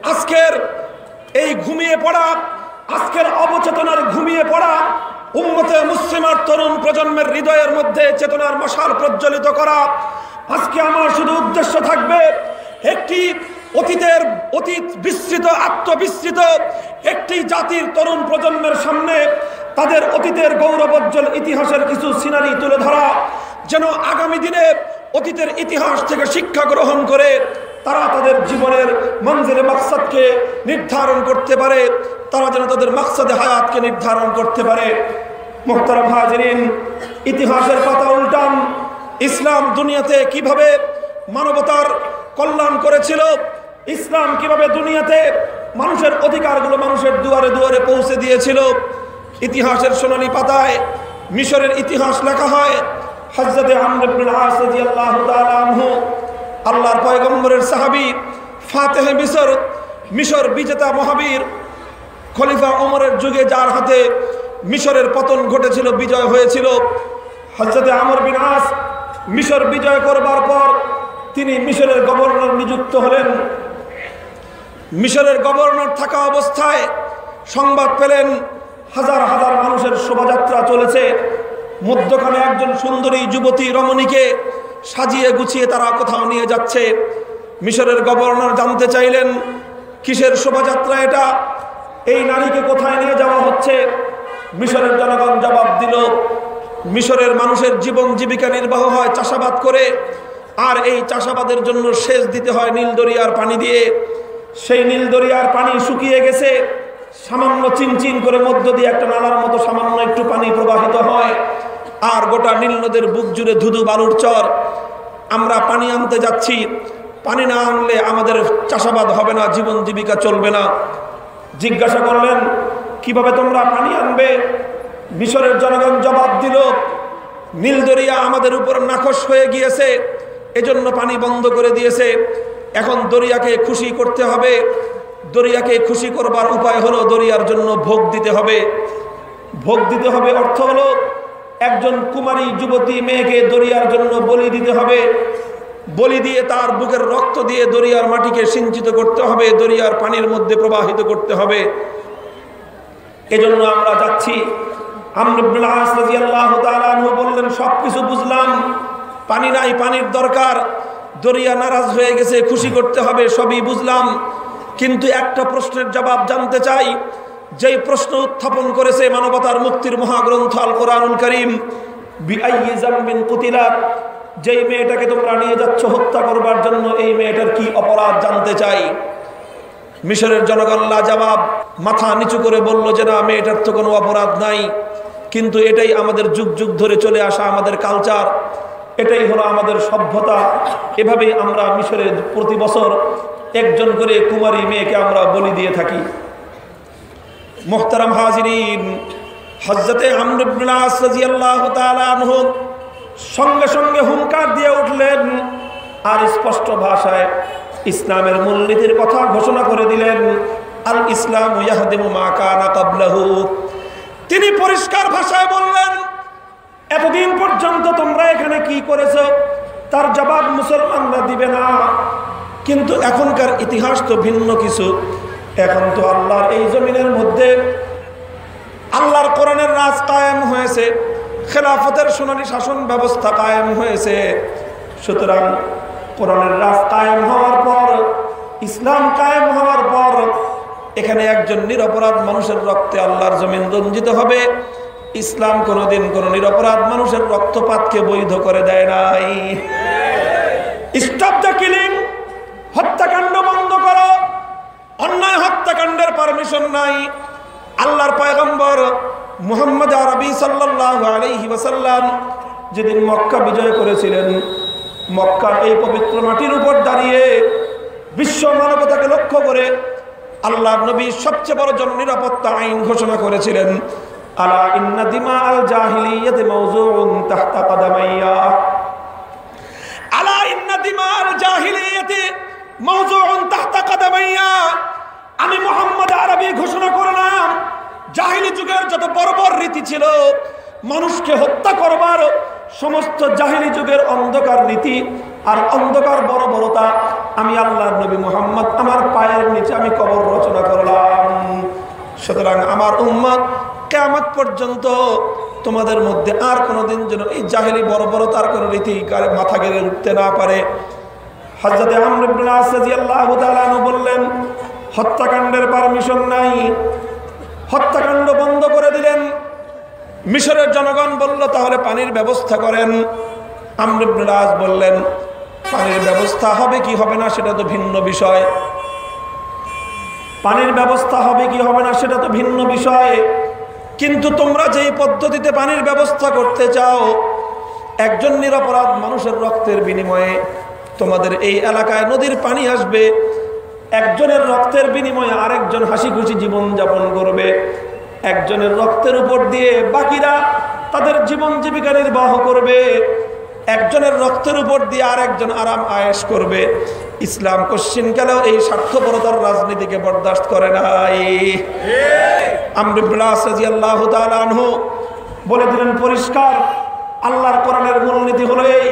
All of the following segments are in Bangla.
আজকের এই ঘুমিয়ে পড়া, আজকের অবচেতনার ঘুমিয়ে পড়া উম্মতে মুসলিমার তরুণ প্রজন্মের হৃদয়ের মধ্যে চেতনার মশাল প্রজ্বলিত করা। আজকে আমার শুধু উদ্দেশ্য থাকবে একটি অতীত বিস্তৃত, আত্মবিস্তৃত একটি জাতির তরুণ প্রজন্মের সামনে তাদের অতীতের গৌরবোজ্জ্বল ইতিহাসের কিছু সিনারি তুলে ধরা, যেন আগামী দিনে অতীতের ইতিহাস থেকে শিক্ষা গ্রহণ করে তারা তাদের জীবনের মঞ্জিলে মাকসাদকে নির্ধারণ করতে পারে, তারা যেন তাদের মাকসাদে হায়াতকে নির্ধারণ করতে পারে। মুহতারাম হাজিরিন, ইতিহাসের পাতা উল্টান। ইসলাম দুনিয়াতে কিভাবে মানবতার কল্যাণ করেছিল, ইসলাম কিভাবে দুনিয়াতে মানুষের অধিকারগুলো মানুষের দুয়ারে দুয়ারে পৌঁছে দিয়েছিল। ইতিহাসের সোনালী পাতায় মিশরের ইতিহাস লেখা হয়। হযরতে আমর ইবনে আস রাদিয়াল্লাহু তাআলা আনহু, আল্লাহর পয়গম্বরের সাহাবী, ফাতেহে মিশর বিজেতা মহাবীর খলিফা ওমরের যুগে, যার হাতে মিশরের পতন ঘটেছিল, বিজয় হয়েছিল। হযরতে আমর বিন আস মিশর বিজয় করবার পর তিনি মিশরের গভর্নর নিযুক্ত হলেন। মিশরের গভর্নর থাকা অবস্থায় সংবাদ পেলেন হাজার হাজার মানুষের শোভাযাত্রা চলেছে, মধ্যখানে একজন সুন্দরী যুবতী রমণীকে সাজিয়ে গুছিয়ে তারা কোথাও নিয়ে যাচ্ছে। মিশরের গভর্নর জানতে চাইলেন কিসের শোভাযাত্রা এটা, এই নারীকে কোথায় নিয়ে যাওয়া হচ্ছে। মিশরের জনগণ জবাব দিল, মিশরের মানুষের জীবন জীবিকা নির্বাহ হয় চাষাবাদ করে, আর এই চাষাবাদের জন্য সেচ দিতে হয় নীল দরিয়ার পানি দিয়ে। সেই নীল দরিয়ার পানি শুকিয়ে গেছে, সামান্য চিনচিন করে মধ্য দিয়ে একটা নালার মতো সামান্য একটু পানি প্রবাহিত হয়, আর গোটা নীল নদের বুক জুড়ে ধুধু বালুর চর। আমরা পানি আনতে যাচ্ছি, পানি না আনলে আমাদের চাষাবাদ হবে না, জীবন জীবিকা চলবে না। জিজ্ঞাসা করলেন কিভাবে তোমরা পানি আনবে? মিশরের জনগণ জবাব দিল, নীল দরিয়া আমাদের উপর নাখোশ হয়ে গিয়েছে, এজন্য পানি বন্ধ করে দিয়েছে। এখন দরিয়াকে খুশি করতে হবে। দরিয়াকে খুশি করবার উপায় হলো দরিয়ার জন্য ভোগ দিতে হবে। ভোগ দিতে হবে অর্থ হলো একজন কুমারী যুবতী মেয়েকে দরিয়ার জন্য বলি দিতে হবে। বলি দিয়ে তার বুকের রক্ত দিয়ে দরিয়ার মাটিকে সিঞ্চিত করতে হবে, দরিয়ার পানির মধ্যে প্রবাহিত করতে হবে। এজন্য আমরা যাচ্ছি। আমর ইবনে আস রাদিয়াল্লাহু তাআলা আনহু বললেন, সবকিছু বুঝলাম, পানি নাই, পানির দরকার, দরিয়া নারাজ হয়ে গেছে, খুশি করতে হবে, সবই বুঝলাম, কিন্তু একটা প্রশ্নের জবাব জানতে চাই। যেই প্রশ্ন উত্থাপন করেছে মানবতার মুক্তির মহাগ্রন্থ আল কোরআনুল কারীম, বিআইয়ি যামবিন কুতিলাত, যেই মেয়েটাকে তোমরা নিয়ে যাচ্ছ হত্যা করবার জন্য, এই মেয়েটার কি অপরাধ জানতে চাই। মিশরের জনগণ লাজবাব, মাথা নিচু করে বলল যে না, মেয়েটার তো কোনো অপরাধ নাই, কিন্তু এটাই আমাদের যুগ যুগ ধরে চলে আসা আমাদের কালচার, এটাই হলো আমাদের সভ্যতা। এভাবেই আমরা মিশরে প্রতি বছর একজন করে কুমারী মেয়েকে আমরা বলি দিয়ে থাকি। মুহতারাম হাজিরিন, হযরতে আমর ইবনে আস রাদিয়াল্লাহু তাআলা আনহু সঙ্গে সঙ্গে হুঙ্কার দিয়ে উঠলেন, আর স্পষ্ট ভাষায় ইসলামের মূলনীতির কথা ঘোষণা করে দিলেন, আল ইসলামু ইয়াহদিমু মা কানা ক্বাবলাহু। তিনি পরিষ্কার ভাষায় বললেন, এতদিন পর্যন্ত তোমরা এখানে কি করেছো তার জবাব মুসলমানরা দিবে না, কিন্তু এখনকার ইতিহাস তো ভিন্ন কিছু। এখন তো আল্লাহর এই জমিনের মধ্যে আল্লাহর কোরআনের রাজ কায়েম হয়েছে, খেলাফতের সোনালী শাসন ব্যবস্থা কায়েম হয়েছে। সুতরাং কোরআনের রাজ কায়েম হওয়ার পর, ইসলাম কায়েম হওয়ার পর, এখানে একজন নিরপরাধ মানুষের রক্তে আল্লাহর জমিন রঞ্জিত হবে। ইসলাম কোনোদিন কোন নিরপরাধ মানুষের রক্তপাতকে বৈধ করে দেয় নাই। স্টপ দ্য কিলিং, হত্যাকাণ্ড বন্ধ করো, অন্যায় হত্যাকাণ্ডের পারমিশন নাই। আল্লাহর পয়গম্বর মুহাম্মদ আরবি সাল্লাল্লাহু আলাইহি ওয়াসাল্লাম যেদিন মক্কা বিজয় করেছিলেন, মক্কার এই পবিত্র মাটির উপর দাঁড়িয়ে বিশ্ব মানবতাকে লক্ষ্য করে আল্লাহর নবী সবচেয়ে বড় জননিরাপত্তা আইন ঘোষণা করেছিলেন, আলা ইন্না দিমাআল জাহিলিয়াতি মাওযুউন তাহতা কদামাইয়া। আলা ইন্না দিমাআল জাহিলিয়াতি মাওযুউন তাহতা কদামাইয়া। আমি মুহাম্মদ আরবি ঘোষণা করলাম, জাহিলি যুগের যত বর্বর রীতি ছিল, মানুষকে হত্যা করবার সমস্ত জাহিলি যুগের অন্ধকার নীতি আর অন্ধকার বর্বরতা আমি আল্লাহর নবী মুহাম্মদ আমার পায়ের নিচে আমি কবর রচনা করলাম। সুতরাং আমার উম্মত কিয়ামত পর্যন্ত তোমাদের মধ্যে আর কোনোদিন যেন এই জাহেলি বর্বরতার কোনো রীতি মাথা গেড়ে উঠতে না পারে। হযরত আমর ইবনে আস রাদিয়াল্লাহু তাআলা আনহু বললেন, হত্যাকাণ্ডের পারমিশন নাই, হত্যাকাণ্ড বন্ধ করে দিলেন। মিশরের জনগণ বলল, তাহলে পানির ব্যবস্থা করেন। আমর ইবনে আস বললেন, পানির ব্যবস্থা হবে কি হবে না সেটা তো ভিন্ন বিষয়, পানির ব্যবস্থা হবে কি হবে না সেটা তো ভিন্ন বিষয়, কিন্তু তোমরা যেই পদ্ধতিতে পানির ব্যবস্থা করতে চাও, একজন নিরপরাধ মানুষের রক্তের বিনিময়ে তোমাদের এই এলাকায় নদীর পানি আসবে, একজনের রক্তের বিনিময়ে আরেকজন হাসি খুশি জীবন যাপন করবে, একজনের রক্তের উপর দিয়ে বাকিরা তাদের জীবন জীবিকা নির্বাহ করবে, একজনের রক্তের উপর দিয়ে আরেকজন আরাম আয়েশ করবে। ইসলাম কোশ্চিনকালেও এই স্বার্থপরতার রাজনীতিকে বরদাস্ত করে নাই। আমর ইবনে আস রাদিয়াল্লাহু তাআলা আনহু বলে দিলেন পরিষ্কার, আল্লাহর কোরআনের মূলনীতি হলো এই,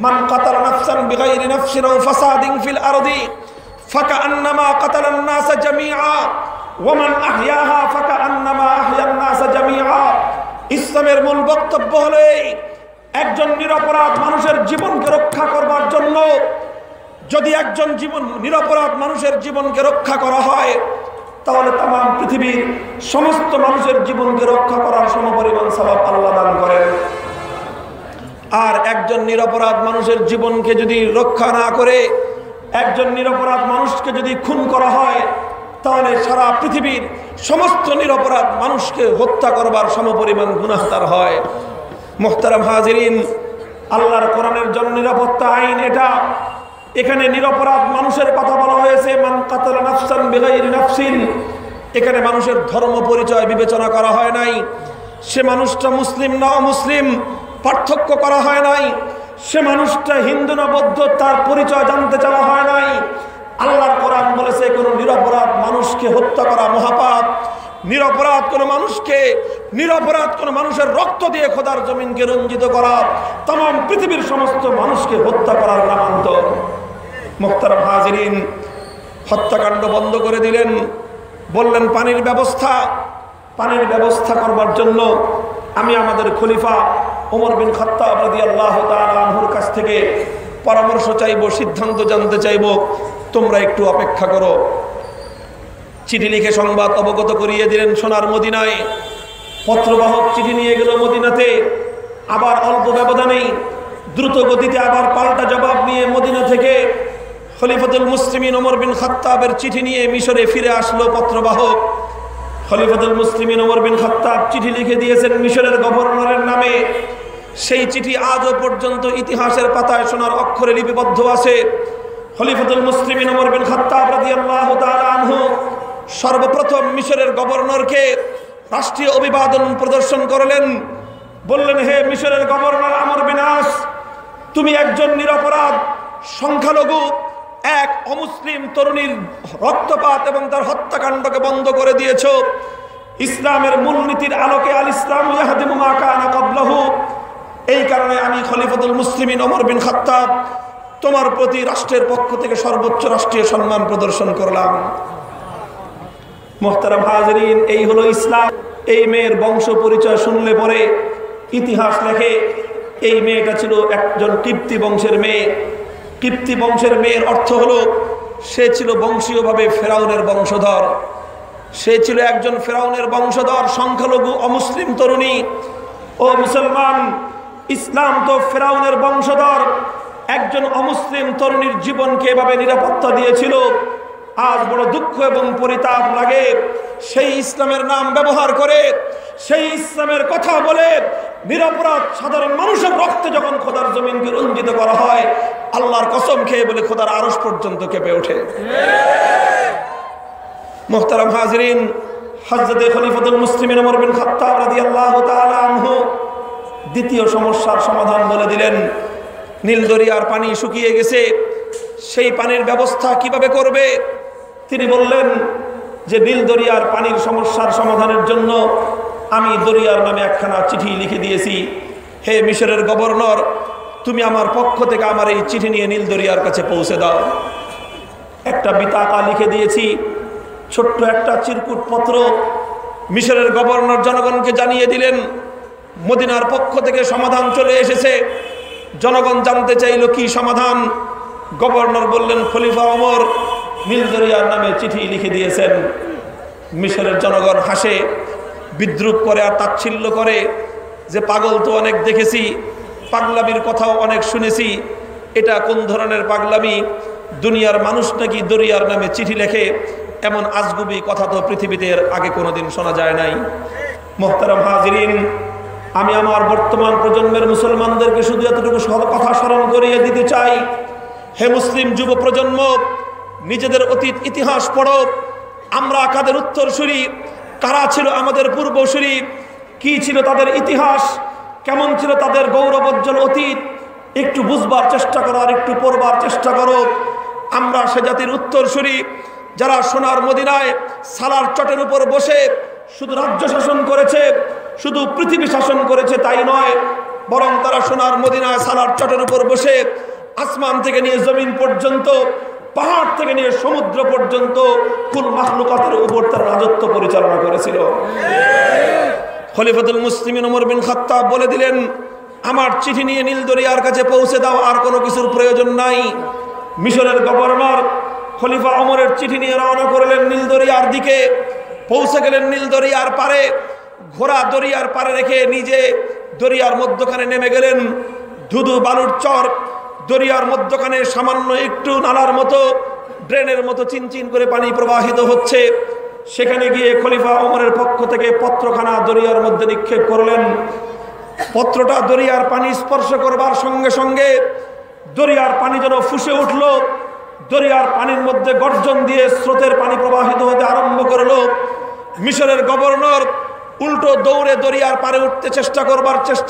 মান কাতালা নাফসান বিগাইরি নাফসিন আও ফাসাদিন ফিল আরদি ফাকান্নামা কাতালান নাস জামিআ ওয়া মান আহইয়াহা ফাকান্নামা আহইয়ান নাস জামিআ। ইসলামের মূল বক্তব্য হলো এই, একজন নিরপরাধ মানুষের জীবনকে রক্ষা করবার জন্য যদি একজন নিরপরাধ মানুষের জীবনকে রক্ষা করা হয়, তাহলে তাম পৃথিবীর সমস্ত মানুষের জীবনকে রক্ষা করার সমপরিমাণ সওয়াব আল্লাহ দান করেন। আর একজন নিরপরাধ মানুষের জীবনকে যদি রক্ষা না করে একজন নিরপরাধ মানুষকে যদি খুন করা হয়, তাহলে সারা পৃথিবীর সমস্ত নিরপরাধ মানুষকে হত্যা করবার সমপরিমাণ গুনাহ তার হয়। মুহতারাম হাজিরিন, আল্লাহর কোরআনের জন্য নিরাপত্তা আইন এটা। এখানে নিরপরাধ মানুষের কথা বলা হয়েছে, মান কাতালা নাফসান বিগাইরি নাফসিন। এখানে মানুষের ধর্ম পরিচয় বিবেচনা করা হয় নাই, সে মানুষটা মুসলিম না অমুসলিম পার্থক্য করা হয় নাই, সে মানুষটা হিন্দু না বৌদ্ধ তার পরিচয় জানতে চাওয়া হয় নাই। আল্লাহর কোরআন বলেছে, কোনো নিরপরাধ মানুষকে হত্যা করা মহাপাপ, নিরপরাধ কোনো মানুষের রক্ত দিয়ে খোদার জমিনকে রঞ্জিত করা, तमाम পৃথিবীর সমস্ত মানুষকে হত্যা করার নামান্তর। মুহতারাম হাজিরিন, হত্যাকাণ্ড বন্ধ করে দিলেন, বললেন পানির ব্যবস্থা করবার জন্য আমি আমাদের খলিফা ওমর বিন খাত্তাব রাদিয়াল্লাহু তাআলা আনহুর কাছ থেকে পরামর্শ চাইব, সিদ্ধান্ত জানতে চাইব, তোমরা একটু অপেক্ষা করো। চিঠি লিখে সংবাদ অবগত করিয়ে দিলেন সোনার মদিনায়। পত্রবাহক চিঠি নিয়ে গেল মদিনাতে, আবার অল্প ব্যবধানেই দ্রুত গতিতে আবার পাল্টা জবাব নিয়ে মদিনা থেকে খলিফাতুল মুসলিমিন ওমর বিন খাত্তাবের চিঠি নিয়ে মিশরে ফিরে আসলো পত্রবাহক। খলিফাতুল মুসলিমিন ওমর বিন খাত্তাব চিঠি লিখে দিয়েছেন মিশরের গভর্নরের নামে। সেই চিঠি আজও পর্যন্ত ইতিহাসের পাতায় সোনার অক্ষরে লিপিবদ্ধ আছে। খলিফাতুল মুসলিমিন ওমর বিন খাত্তাব রাদিয়াল্লাহু তাআলা আনহু সর্বপ্রথম মিশরের গভর্নরকে রাষ্ট্রীয় অভিবাদন প্রদর্শন করলেন। বললেন, হে মিশরের গভর্নর আমর বিন আস, তুমি একজন নিরপরাধ সংখ্যালঘু এক অমুসলিম তরুণীর রক্তপাত এবং তার হত্যাকাণ্ডকে বন্ধ করে দিয়েছ। ইসলামের মূলনীতির আলোকে আল ইসলাম ইয়াহদিমু মা কানা ক্বাবলাহু। এই কারণে আমি খলিফাতুল মুসলিমিন ওমর বিন খাত্তাব তোমার প্রতি রাষ্ট্রের পক্ষ থেকে সর্বোচ্চ রাষ্ট্রীয় সম্মান প্রদর্শন করলাম। মুহতারাম হাজিরিন, এই হলো ইসলাম। এই মেয়ের বংশ পরিচয় শুনলে পরে ইতিহাস লেখে এই মেয়েটা ছিল একজন কিপ্তি বংশের মেয়ে। কিপ্তি বংশের মেয়ের অর্থ হলো সে ছিল বংশীয়ভাবে ফেরাউনের বংশধর। সে ছিল একজন ফেরাউনের বংশধর, সংখ্যালঘু অমুসলিম তরুণী। ও মুসলমান, ইসলাম তো ফেরাউনের বংশধর একজন অমুসলিম তরুণীর জীবনকে এভাবে নিরাপত্তা দিয়েছিল। আজ বড় দুঃখ এবং পরিতাপ লাগে, সেই ইসলামের নাম ব্যবহার করে, সেই ইসলামের কথা বলে নিরপরাধ সাধারণ মানুষের রক্তে যখন খোদার জমিনকে রঞ্জিত করা হয়, আল্লাহর কসম খেয়ে বলে খোদার আরশ পর্যন্ত কেঁপে ওঠে। মুহতারাম হাজিরিন, হযরতে খলিফাতুল মুসলিমিন ওমর বিন খাত্তাব রাদিয়াল্লাহু তাআলা আনহু দ্বিতীয় সমস্যার সমাধান বলে দিলেন। নীল দরিয়ার পানি শুকিয়ে গেছে, সেই পানির ব্যবস্থা কিভাবে করবে? তিনি বললেন যে নীল দরিয়ার পানির সমস্যার সমাধানের জন্য আমি দরিয়ার নামে একখানা চিঠি লিখে দিয়েছি। হে মিশরের গভর্নর, তুমি আমার পক্ষ থেকে আমার এই চিঠি নিয়ে নীল দরিয়ার কাছে পৌঁছে দাও। একটা বিতাকা লিখে দিয়েছি, ছোট্ট একটা চিরকুট পত্র মিশরের গভর্নর জনগণকে জানিয়ে দিলেন মদিনার পক্ষ থেকে সমাধান চলে এসেছে। জনগণ জানতে চাইল কি সমাধান। গভর্নর বললেন খলিফা ওমর নীল দরিয়ার নামে চিঠি লিখে দিয়েছেন। মিশরের জনগণ হাসে, বিদ্রুপ করে আর তাচ্ছিল্য করে যে পাগল তো অনেক দেখেছি, পাগলামির কথাও অনেক শুনেছি, এটা কোন ধরনের পাগলামি? দুনিয়ার মানুষ নাকি দরিয়ার নামে চিঠি লেখে? এমন আজগুবি কথা তো পৃথিবীতে আগে কোনোদিন শোনা যায় নাই। মোহতারাম হাজিরিন, আমি আমার বর্তমান প্রজন্মের মুসলমানদেরকে শুধু এতটুকু কথা স্মরণ করিয়ে দিতে চাই, হে মুসলিম যুব প্রজন্ম, নিজেদের অতীত ইতিহাস পড়ো। আমরা কাদের উত্তরসূরি? কারা ছিল আমাদের পূর্বসূরি? কি ছিল তাদের ইতিহাস? কেমন ছিল তাদের গৌরবোজ্জ্বল অতীত? একটু বুঝবার চেষ্টা করো আর একটু পড়বার চেষ্টা করো। আমরা সে জাতির উত্তরসূরি যারা সোনার মদিনায় সালার চটের উপর বসে শুধু রাজ্য শাসন করেছে, শুধু পৃথিবী শাসন করেছে তাই নয়, বরং তারা সোনার মদিনায় সালার চটের উপর বসে আসমান থেকে নিয়ে জমিন পর্যন্ত, পাহাড় থেকে নিয়ে সমুদ্র পর্যন্ত কুল মাখলুকাতের উপর তার রাজত্ব পরিচালনা করেছিল। খলিফাতুল মুসলিমিন ওমর বিন খাত্তাব বলে দিলেন, আমার চিঠি নিয়ে নীল দরিয়ার কাছে পৌঁছে দাও, আর কোনো কিছুর প্রয়োজন নাই। মিশরের গভর্নর খলিফা ওমরের চিঠি নিয়ে রওনা করলেন নীল দরিয়ার দিকে। পৌঁছে গেলেন নীল দরিয়ার পারে, ঘোড়া দরিয়ার পারে রেখে নিজে দরিয়ার মধ্যখানে নেমে গেলেন। ধুধু বালুর চর, দরিয়ার মধ্যখানে সামান্য একটু নালার মতো, ড্রেনের মতো চিনচিন করে পানি প্রবাহিত হচ্ছে। সেখানে গিয়ে খলিফা ওমরের পক্ষ থেকে পত্রখানা দরিয়ার মধ্যে নিক্ষেপ করলেন। পত্রটা দরিয়ার পানি স্পর্শ করবার সঙ্গে সঙ্গে দরিয়ার পানি যেন ফুসে উঠল। দরিয়ার পানির মধ্যে গর্জন দিয়ে স্রোতের পানি প্রবাহিত হতে আরম্ভ করলো। মিশরের গভর্নর উল্টো দৌড়ে দরিয়ার পারে উঠতে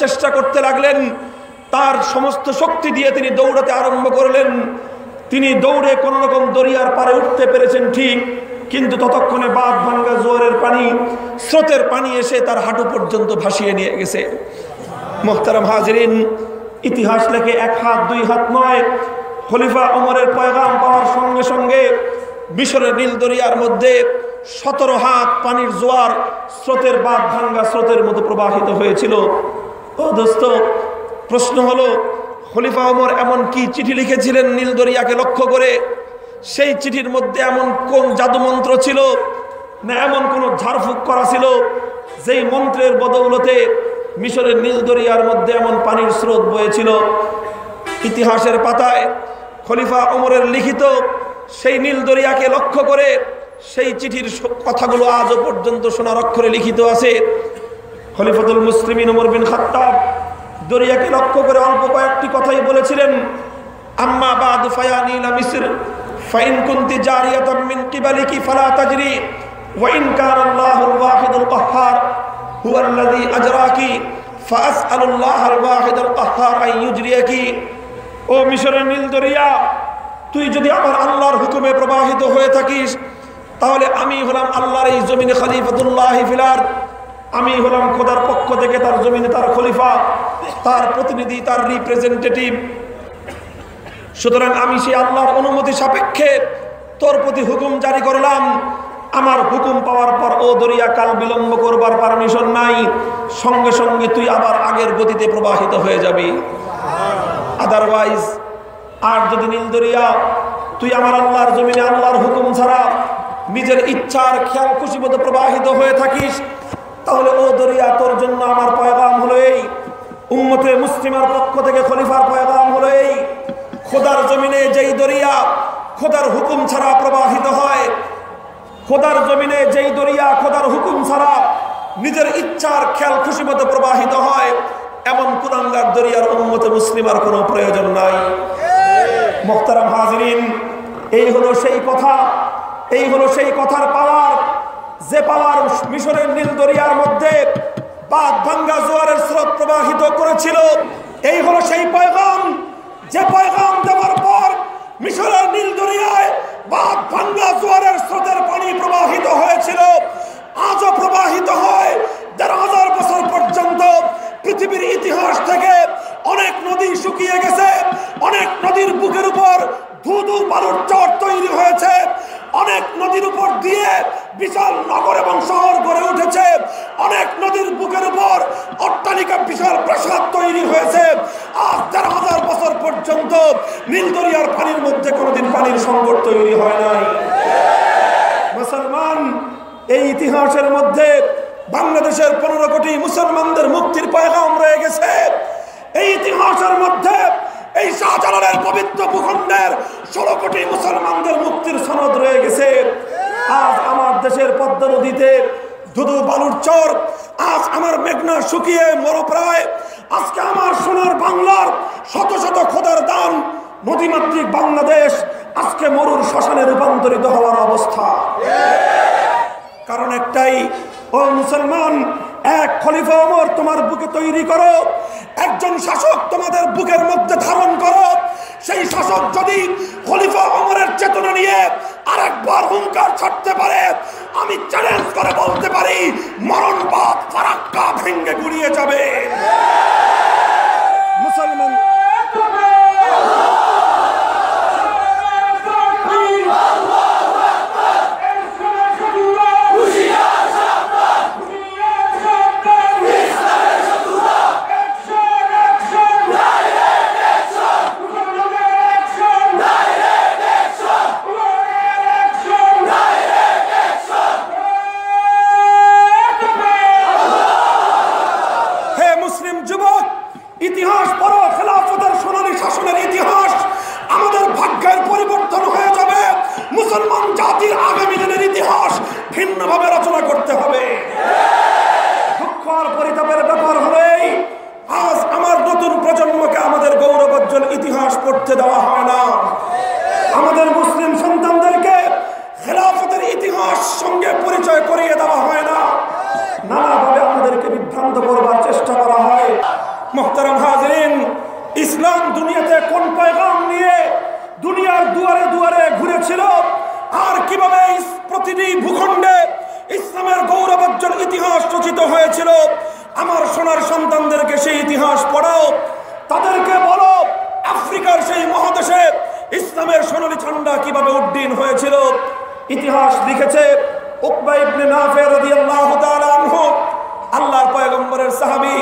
চেষ্টা করতে লাগলেন। তার সমস্ত শক্তি দিয়ে তিনি দৌড়াতে আরম্ভ করলেন। তিনি দৌড়ে কোনো রকম দরিয়ার পারে উঠতে পেরেছেন ঠিক, কিন্তু ততক্ষণে বাঁধ ভাঙ্গা জোয়ারের পানি, স্রোতের পানি এসে তার হাঁটু পর্যন্ত ভাসিয়ে নিয়ে গেছে। মোহতারাম হাজিরিন, ইতিহাস লেখে এক হাত দুই হাত নয়, খলিফা ওমরের পয়গাম পাওয়ার সঙ্গে সঙ্গে মিশরের নীল দরিয়ার মধ্যে 17 হাত পানির জোয়ার স্রোতের বাঁধ ভাঙ্গা স্রোতের মতো প্রবাহিত হয়েছিল। ও দোস্ত, প্রশ্ন হলো খলিফা ওমর এমন কি চিঠি লিখেছিলেন নীল দরিয়াকে লক্ষ্য করে? সেই চিঠির মধ্যে এমন কোন জাদুমন্ত্র ছিল, না এমন কোন ঝাড়ফুঁক করা ছিল যেই মন্ত্রের বদৌলতে মিশরের নীল দরিয়ার মধ্যে এমন পানির স্রোত বয়েছিল? ইতিহাসের পাতায় খলিফা ওমরের লিখিত সেই নীল দরিয়াকে লক্ষ্য করে সেই চিঠির কথাগুলো আজও পর্যন্ত সোনার অক্ষরে লিখিত আছে। খলিফাতুল মুসলিমিন ওমর বিন খাত্তাব দরিয়াকে লক্ষ্য করে অল্প কয়েকটি কথাই বলেছিলেন। আম্মা বাদ ফায়ানি লা মিসর ফাইন কুনতি জারিয়াতাম মিন কিবালিকি ফালা তাজরি ওয়া ইন কানা আল্লাহুল ওয়াহিদুল কাহ্হার হুয়াল্লাযী আজরাকি ফাসআলুল্লাহাল ওয়াহিদুল কাহ্হার আন ইউজরিয়াকি। ও মিশরের নীল দরিয়া, তুই যদি আমার আল্লাহর হুকুমে প্রবাহিত হয়ে থাকিস, তাহলে আমি হলাম আল্লাহর এই জমিনে খলিফাতুল্লাহ ফিল আরদ। আমি হলাম খোদার পক্ষ থেকে তার জমিনে তার খলিফা, তার প্রতিনিধি, তার রিপ্রেজেন্টেটিভ। সুতরাং আমি সেই আল্লাহর অনুমতি সাপেক্ষে তোর প্রতি হুকুম জারি করলাম। আমার হুকুম পাওয়ার পর ও দরিয়া কাল বিলম্ব করবার পারমিশন নাই, সঙ্গে সঙ্গে তুই আবার আগের গতিতে প্রবাহিত হয়ে যাবি। আদারওয়াইজ, আর যদি নীল দরিয়া তুই আমার আল্লাহর জমিনে আল্লাহর হুকুম ছাড়া নিজের ইচ্ছার খেয়াল খুশি মতো প্রবাহিত হয়ে থাকিস, তাহলে ও দরিয়া তোর জন্য আমার পয়গাম হলো এই, উম্মতে মুসলিমার পক্ষ থেকে খলিফার পয়গাম হলো এই, খোদার জমিনে যেই দরিয়া খোদার হুকুম ছাড়া প্রবাহিত হয়, খোদার জমিনে যেই দরিয়া খোদার হুকুম ছাড়া নিজের ইচ্ছার খেয়াল খুশি মতো প্রবাহিত হয়, এমন কুলাঙ্গার দরিয়ার উম্মতে মুসলিমার কোনো প্রয়োজন নাই। মুহতারাম হাজিরিন, এই হলো সেই কথা, এই হলো সেই কথার পাওয়ার, যে পাওয়ার মিশরের নীল দরিয়ার মধ্যে বাঁধ ভাঙ্গা জোয়ারের স্রোত প্রবাহিত করেছিল। এই হলো সেই পয়গাম, যে পয়গাম দেওয়ার পর মিশরের নীল দরিয়ায় বাঁধ ভাঙ্গা জোয়ারের স্রোতের পানি প্রবাহিত হয়েছিল, আজও প্রবাহিত হয়। ১,৫০০ বছর পর্যন্ত পৃথিবীর ইতিহাস থেকে অনেক নদী শুকিয়ে গেছে, অনেক নদীর বুকের উপর ধুধু বালুর চর তৈরি হয়েছে, উপর দিয়ে বিশাল নগর এবং শহর গড়ে উঠেছে, অনেক নদীর বুকের উপর অট্টালিকা বিশাল প্রাসাদ তৈরি হয়েছে। আজ ১৩,০০০ বছর পর্যন্ত নীল দরিয়ার পানির মধ্যে কোনোদিন পানির সংকট তৈরি হয় নাই। মুসলমান, এই ইতিহাসের মধ্যে বাংলাদেশের ১৫ কোটি মুসলমানদের মুক্তির পয়গাম রয়ে গেছে। এই ইতিহাসের মধ্যে এই শাহজালালের পবিত্র ভূখণ্ডের ১৬ কোটি মুসলমানদের মুক্তির সনদ রয়ে গেছে। আজ আমার দেশের পদ্মা নদীতে ধুধু বালুর চর, আজ আমার মেঘনা শুকিয়ে মরপ্রায়, আজকে আমার সোনার বাংলার শত শত খোদার দান নদীমাতৃক বাংলাদেশ আজকে মরুর শ্মশানে রূপান্তরিত হওয়ার অবস্থা। কারণ একটাই, ও মুসলমান, এক খলিফা ওমর তোমার বুকে তৈরি করো, একজন শাসক তোমাদের বুকের মধ্যে ধারণ করো। সেই শাসক যদি খলিফা ওমরের চেতনা নিয়ে আরেকবার হুঙ্কার ছাড়তে পারে, আমি চ্যালেঞ্জ করে বলতে পারি মরণবাদ ফারাক্কা ভেঙে গুড়িয়ে যাবে। মুসলমান, ইতিহাস পড়ো, খেলাফতের সোনালী শাসনের ইতিহাস। আমাদের ভাগ্যের পরিবর্তন হয়ে যাবে। মুসলমান জাতির আগামী দিনের ইতিহাস ভিন্নভাবে রচনা করতে হবে। দুঃখ আর পরিতাপের ব্যাপার হলেই আজ আমার নতুন প্রজন্মকে আমাদের গৌরবোজ্জ্বল ইতিহাস পড়তে দেওয়া হয় না। আমাদের মুসলিম সন্তানদেরকে খেলাফতের ইতিহাস সঙ্গে পরিচয় করিয়ে দেওয়া হয় না। নানাভাবে আমাদেরকে বিভ্রান্ত করবার চেষ্টা করা হয়। মুহতারাম হাজিরিন, ইসলাম দুনিয়াতে কোন পয়গাম নিয়ে দুনিয়ার দুয়ারে দুয়ারে ঘুরেছিল, আর কিভাবে প্রতিটি ভূখণ্ডে ইসলামের গৌরবোজ্জ্বল ইতিহাস রচিত হয়েছিল, আমার সোনার সন্তানদেরকে সেই ইতিহাস পড়াও। তাদেরকে বলো আফ্রিকার সেই মহাদেশে ইসলামের সোনালী ঝান্ডা কিভাবে উড্ডীন হয়েছিল। ইতিহাস লিখেছে উকবা ইবনে নাফি রাদিয়াল্লাহু তাআলা আনহু, আল্লাহর পয়গম্বরের সাহাবী,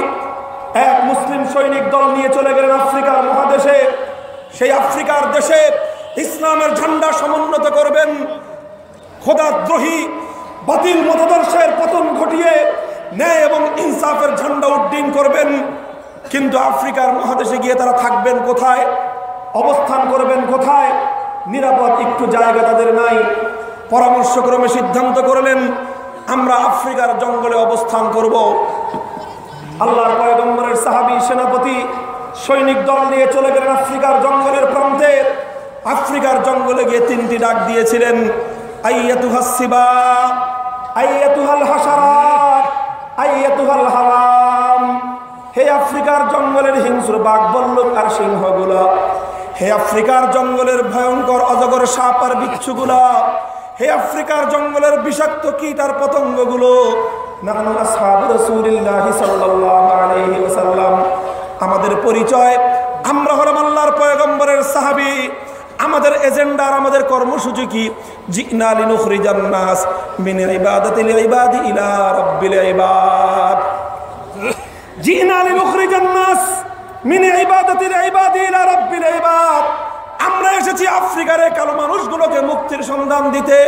এক মুসলিম সৈনিক দল নিয়ে চলে গেলেন আফ্রিকার মহাদেশে। সেই আফ্রিকার দেশে ইসলামের ঝান্ডা সমুন্নত করবেন, খোদাদ্রোহী বাতিল মতাদর্শের পতন ঘটিয়ে ন্যায় এবং ইনসাফের ঝান্ডা উড্ডীন করবেন। কিন্তু আফ্রিকার মহাদেশে গিয়ে তারা থাকবেন কোথায়, অবস্থান করবেন কোথায়? নিরাপদ একটু জায়গা তাদের নাই। পরামর্শক্রমে সিদ্ধান্ত করলেন আমরা আফ্রিকার জঙ্গলে অবস্থান করব। আল্লাহর পয়গম্বরের সাহাবী সেনাপতি সৈনিক দল নিয়ে চলে গেলেন আফ্রিকার জঙ্গলের প্রান্তে। আফ্রিকার জঙ্গলে গিয়ে তিনটি ডাক দিয়েছিলেন, আইয়াতুহাস সিবা, আইয়াতুহাল হাশারাত, আইয়াতুহাল হাওয়াম। হে আফ্রিকার জঙ্গলের হিংস্র বাঘ বল্লভ আর সিংহগুলা, হে আফ্রিকার জঙ্গলের ভয়ঙ্কর অজগর সাপ আর বিচ্ছুগুলা, হে আফ্রিকার জঙ্গলের বিষাক্ত কীট আর পতঙ্গগুলো, নাহনু আসহাবু রাসূলিল্লাহি সাল্লাল্লাহু আলাইহি ওয়াসাল্লাম। আমাদের পরিচয়, আমরা হলাম আল্লাহর পয়গম্বরের সাহাবী। আমাদের এজেন্ডা আর আমাদের কর্মসূচি কি? জিনা লিনুখরিজান নাস মিন ইবাদাতিল ইবাদি ইলা রাব্বিল ইবাদ। জিনা লিনুখরিজান নাস মিন ইবাদাতিল ইবাদি ইলা রাব্বিল ইবাদ। আমরা এসেছি আফ্রিকার কালো মানুষগুলোকে মুক্তির সন্ধান দিতে,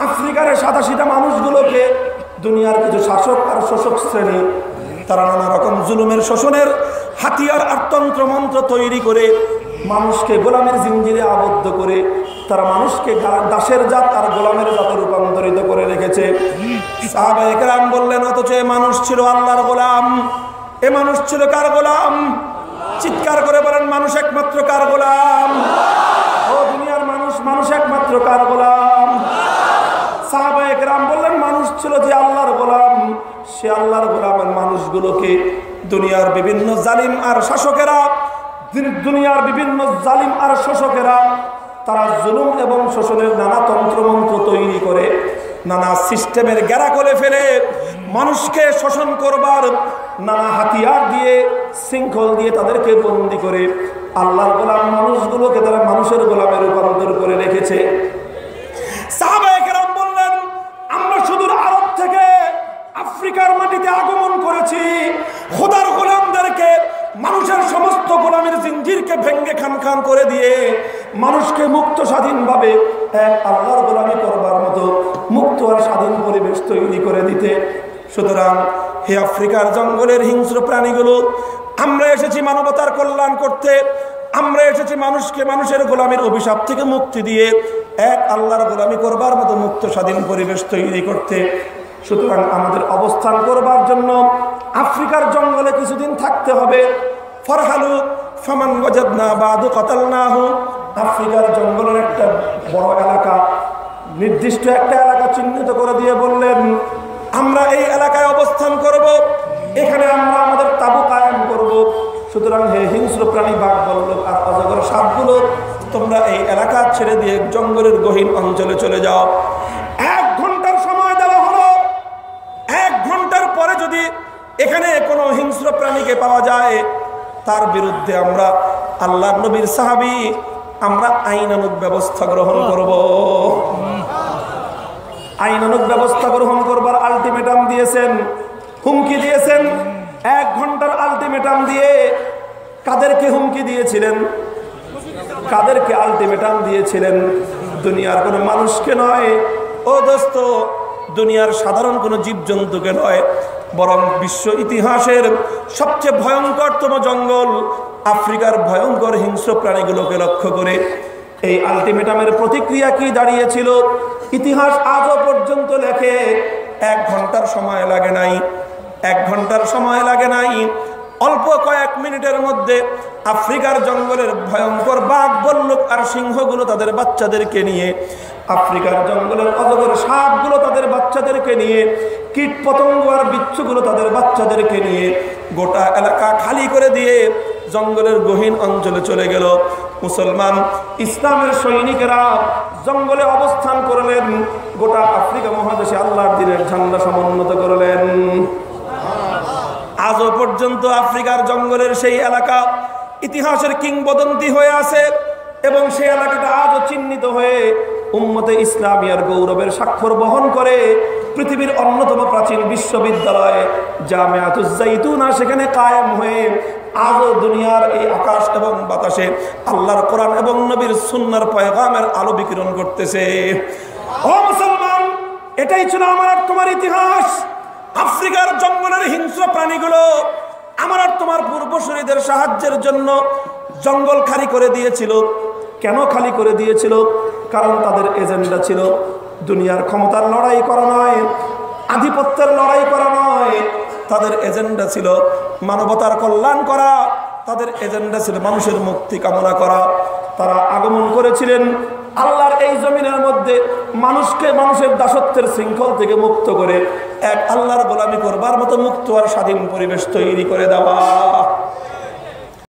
আফ্রিকার সাদাসিধা মানুষগুলোকে। দুনিয়ার কিছু শাসক আর শোষক শ্রেণী তারা নানা রকম জুলুমের শোষণের হাতিয়ার আর তন্ত্র মন্ত্র তৈরি করে মানুষকে গোলামের জিঞ্জিরে আবদ্ধ করে তারা মানুষকে দাসের জাত আর গোলামের জাতে রূপান্তরিত করে রেখেছে। সাহাবায়ে কেরাম বললেন, অথচ এ মানুষ ছিল আল্লাহর গোলাম। এ মানুষ ছিল কার গোলাম? চিৎকার করে বলেন, মানুষ একমাত্র কার গোলাম? ও দুনিয়ার মানুষ, মানুষ একমাত্র কার গোলাম? সাহাবায়ে কেরাম বললেন, মানুষ ছিল যে আল্লাহর গোলাম, সে আল্লাহর গোলামের মানুষগুলোকে দুনিয়ার বিভিন্ন জালিম আর শাসকেরা, দুনিয়ার বিভিন্ন জালিম আর শোষকেরা তারা জুলুম এবং শোষণের নানা তন্ত্রমন্ত্র তৈরি করে নানা সিস্টেমের গেরা করে ফেলে মানুষকে শোষণ করবার নানা হাতিয়ার দিয়ে শৃঙ্খল দিয়ে তাদেরকে বন্দি করে আল্লাহর গোলাম মানুষগুলোকে তারা মানুষের গোলামে রূপান্তর করে রেখেছে। সাহাবায়ে কেরাম জমিনকে ভেঙ্গে খান খান করে দিয়ে মানুষকে মুক্ত স্বাধীনভাবে এক আল্লাহর গোলামি করবার মতো মুক্ত আর স্বাধীন পরিবেশ তৈরি করে দিতে। সুতরাং হে আফ্রিকার জঙ্গলের হিংস্র প্রাণীগুলো, আমরা এসেছি মানবতার কল্যাণ করতে, আমরা এসেছি মানুষকে মানুষের গোলামির অভিশাপ থেকে মুক্তি দিয়ে এক আল্লাহর গোলামি করবার মতো মুক্ত স্বাধীন পরিবেশ তৈরি করতে। সুতরাং আমাদের অবস্থান করবার জন্য আফ্রিকার জঙ্গলে কিছুদিন থাকতে হবে। ফরহালু ফামান ওয়াজাদনা বাদু কাতালনাহু। আফ্রিকার জঙ্গলের একটা বড় এলাকা, নির্দিষ্ট একটা এলাকা চিহ্নিত করে দিয়ে বললেন, আমরা এই এলাকায় অবস্থান করব, এখানে আমরা আমাদের তাবু কায়েম করব। সুতরাং হে হিংস্র প্রাণী, বাঘ, বল্লভ আর অজগর সাপগুলো, তোমরা এই এলাকা ছেড়ে দিয়ে জঙ্গলের গহীন অঞ্চলে চলে যাও। 1 ঘন্টার সময় দেওয়া হলো। 1 ঘন্টার পরে যদি এখানে কোনো হিংস্র প্রাণীকে পাওয়া যায়, তার বিরুদ্ধে আমরা আল্লাহর নবীর সাহাবী আমরা আইনানুগ ব্যবস্থা গ্রহণ করব। আইনানুগ ব্যবস্থা গ্রহণ করবার আলটিমেটাম দিয়েছেন, হুমকি দিয়েছেন। 1 ঘন্টার আলটিমেটাম দিয়ে কাদেরকে হুমকি দিয়েছিলেন? কাদেরকে আলটিমেটাম দিয়েছিলেন? দুনিয়ার কোনো মানুষকে নয় ও দোস্ত, দুনিয়ার সাধারণ কোনো জীবজন্তুকে নয়, বরং বিশ্ব ইতিহাসের সবচেয়ে ভয়ঙ্করতম জঙ্গল আফ্রিকার ভয়ঙ্কর হিংস্র প্রাণীগুলোকে লক্ষ্য করে এই আলটিমেটামের প্রতিক্রিয়া কি দাঁড়িয়েছিল ইতিহাস আজও পর্যন্ত লেখে। 1 ঘন্টার সময় লাগে নাই, 1 ঘন্টার সময় লাগে নাই, অল্প কয়েক মিনিটের মধ্যে আফ্রিকার জঙ্গলের ভয়ঙ্কর বাঘ, বল্লভ আর সিংহগুলো তাদের বাচ্চাদেরকে নিয়ে, আফ্রিকার জঙ্গলের অজগর সাপগুলো তাদের বাচ্চাদেরকে নিয়ে, কীট পতঙ্গ আর বিচ্ছুগুলো তাদের বাচ্চাদেরকে নিয়ে গোটা এলাকা খালি করে দিয়ে জঙ্গলের গহীন অঞ্চলে চলে গেল। মুসলমান ইসলামের সৈনিকেরা জঙ্গলে অবস্থান করলেন, গোটা আফ্রিকা মহাদেশে আল্লাহর দ্বীনের ঝান্ডা সমুন্নত করলেন। আজও পর্যন্ত আফ্রিকার জঙ্গলের সেই এলাকা ইতিহাসের কিংবদন্তি হয়ে আছে এবং সেই এলাকাটা আজও চিহ্নিত হয়ে উম্মতে ইসলামিয়ার গৌরবের স্বাক্ষর বহন করে। পৃথিবীর অন্যতম প্রাচীন বিশ্ববিদ্যালয় জামিয়াতুজ জাইতুনা সেখানে কায়েম হয়ে আজও দুনিয়ার এই আকাশ এবং বাতাসে আল্লাহর কোরআন এবং নবীর সুন্নাহর পয়গামের আলো বিকিরণ করতেছে। ও মুসলমান, এটাই ছিল আমার আর তোমার ইতিহাস। আফ্রিকার জঙ্গলের হিংস্র প্রাণীগুলো আমার আর তোমার পূর্বসূরীদের সাহায্যের জন্য জঙ্গল খালি করে দিয়েছিল। কেন খালি করে দিয়েছিল? কারণ তাদের এজেন্ডা ছিল দুনিয়ার ক্ষমতার লড়াই করা নয়, আধিপত্যের লড়াই করা নয়। তাদের এজেন্ডা ছিল মানবতার কল্যাণ করা, তাদের এজেন্ডা ছিল মানুষের মুক্তি কামনা করা। তারা আগমন করেছিলেন আল্লাহর এই জমিনের মধ্যে মানুষকে মানুষের দাসত্বের শৃঙ্খল থেকে মুক্ত করে এক আল্লাহর গোলামি করবার মতো মুক্ত আর স্বাধীন পরিবেশ তৈরি করে দেওয়া।